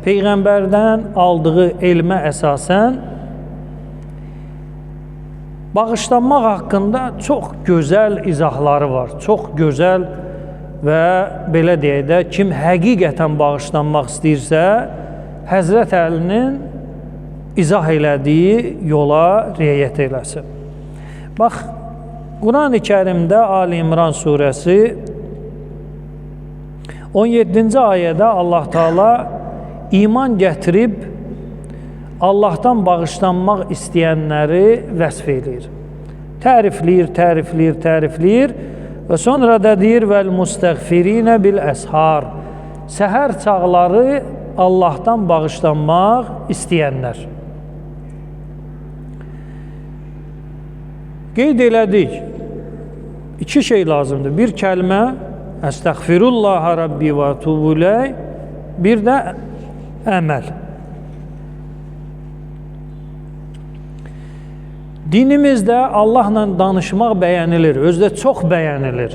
Peyğəmbərdən aldığı elmə əsasən bağışlanmaq haqqında çox gözəl izahları var. Çox gözəl və belə deyək də, kim həqiqətən bağışlanmaq istəyirsə, Həzrət Əlinin izah elədiyi yola riayət eləsin. Bax, Quran-ı Kərimdə Ali İmran surəsi 17-ci ayədə Allah Taala iman gətirib Allahdan bağışlanmaq istəyənləri vəsf edir. Tərifləyir və sonra da deyir vəl müstəğfirinə bil əshar. Səhər çağları Allahdan bağışlanmaq istəyənlər. Qeyd elədik, iki şey lazımdır. Bir kəlmə Əstəğfirullah Rabbi və tubu ileyh, bir də əməl. Dinimizdə Allahla danışmaq bəyənilir, özdə çox bəyənilir.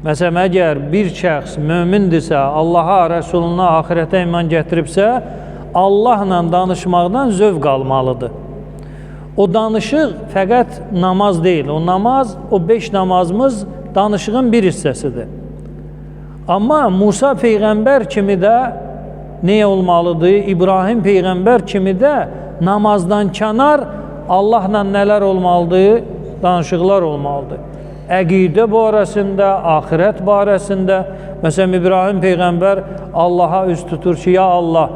Məsələn, əgər bir şəxs mömindirsə, Allaha, Rəsuluna, axirətə iman gətiribsə, Allahla danışmaqdan zövq almalıdır. O danışıq fəqət namaz deyil, o namaz, o 5 namazımız danışığın bir hissəsidir. Amma Musa Peyğəmbər kimi də nə olmalıdır? İbrahim Peyğəmbər kimi də namazdan kənar Allahla nələr olmalıdır? Danışıqlar olmalıdır. Əqidə barəsində, axirət barəsində. Məsələn, İbrahim Peyğəmbər Allaha üz tutur ki, ya Allah,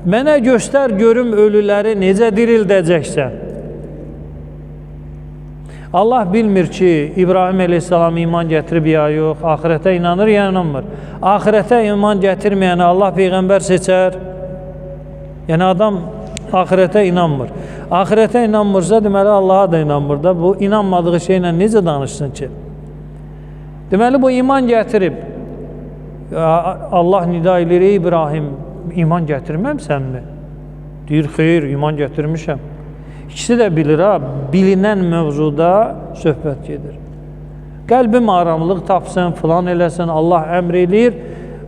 mənə göstər görüm ölüləri necə dirildəcəksən. Allah bilmir ki, İbrahim əleyhissalam iman gətirib ya yox, axirətə inanır ya inanmır. Axirətə iman gətirməyəni Allah Peyğəmbər seçər. Yəni adam axirətə inanmır. Axirətə inanmırsa, deməli Allaha da inanmır da. Bu inanmadığı şeylə necə danışsın ki? Deməli bu iman gətirib. Allah nida edir, ey İbrahim, iman gətirməmsənmi? Deyir, xeyr, iman gətirmişəm. İkisi də bilir, bilinən mövzuda söhbət gedir. Qəlbim aramlıq tapsın, filan eləsin, Allah əmr eləyir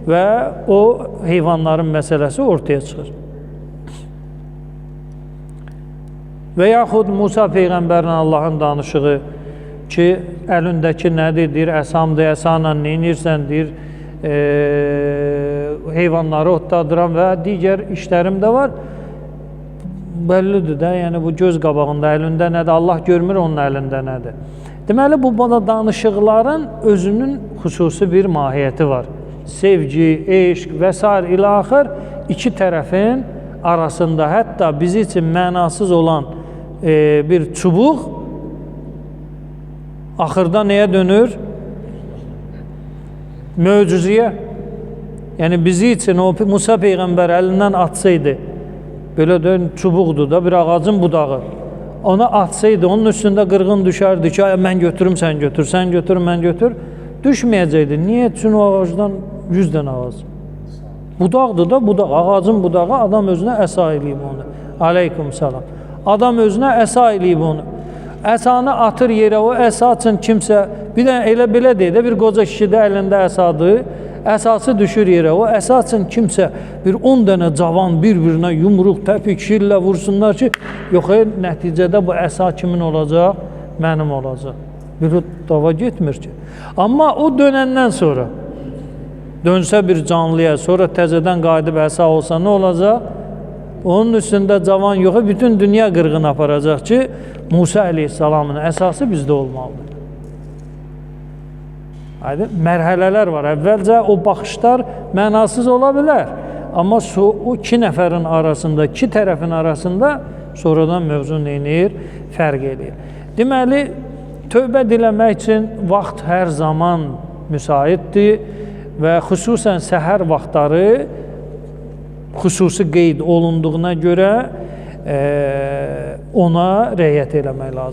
və o heyvanların məsələsi ortaya çıxır. Və yaxud Musa Peyğəmbərlə Allahın danışığı ki, əlindəki nədir, deyir, əsamdır, əsanla neynirsən, deyir, heyvanları otladıram və digər işlərim də var. Bəllidir də, yəni bu göz qabağında əlində nədir, Allah görmür onun əlində nədir. Deməli, bu bana danışıqların özünün xüsusi bir mahiyyəti var. Sevgi, eşq və s. ilə axır iki tərəfin arasında, hətta bizi üçün mənasız olan bir çubuq axırda nəyə dönür? Möcüzəyə. Yəni bizi üçün o Musa Peyğəmbər əlindən atsaydı, belə də çubuqdur da, bir ağacın budağı. Ona atsaydı, onun üstündə qırğın düşərdi ki, mən götürüm, sən götür, sən götür, mən götür. Düşməyəcəkdi. Niyə? Çünki o ağacdan 100 dənə ağac. Budaqdır da, budaq. Ağacın budağı, adam özünə əsa eləyib onu. Aleyküm salam. Adam özünə əsa eləyib onu. Əsanı atır yerə, o əsa üçün kimsə, bir də elə belə deyək də, bir qoca kişi də əlində əsadır, əsası düşür yerə, o əsa üçün kimsə bir 10 dənə cavan bir-birinə yumruq, təpik, şillə vursunlar ki, yox, nəticədə bu əsa kimin olacaq? Mənim olacaq. Bir dava getmir ki. Amma o dönəndən sonra, dönsə bir canlıya, sonra təzədən qayıdıb əsa olsa nə olacaq? Onun üstündə cavan yox, bütün dünya qırğın aparacaq ki, Musa əleyhissalamın əsası bizdə olmalıdır. Mərhələlər var. Əvvəlcə o baxışlar mənasız ola bilər. Amma o iki nəfərin arasında, iki tərəfin arasında sonradan mövzu neynir? Fərq edir. Deməli, tövbə diləmək üçün vaxt hər zaman müsaitdir və xüsusən səhər vaxtları xüsusi qeyd olunduğuna görə ona riayət eləmək lazımdır.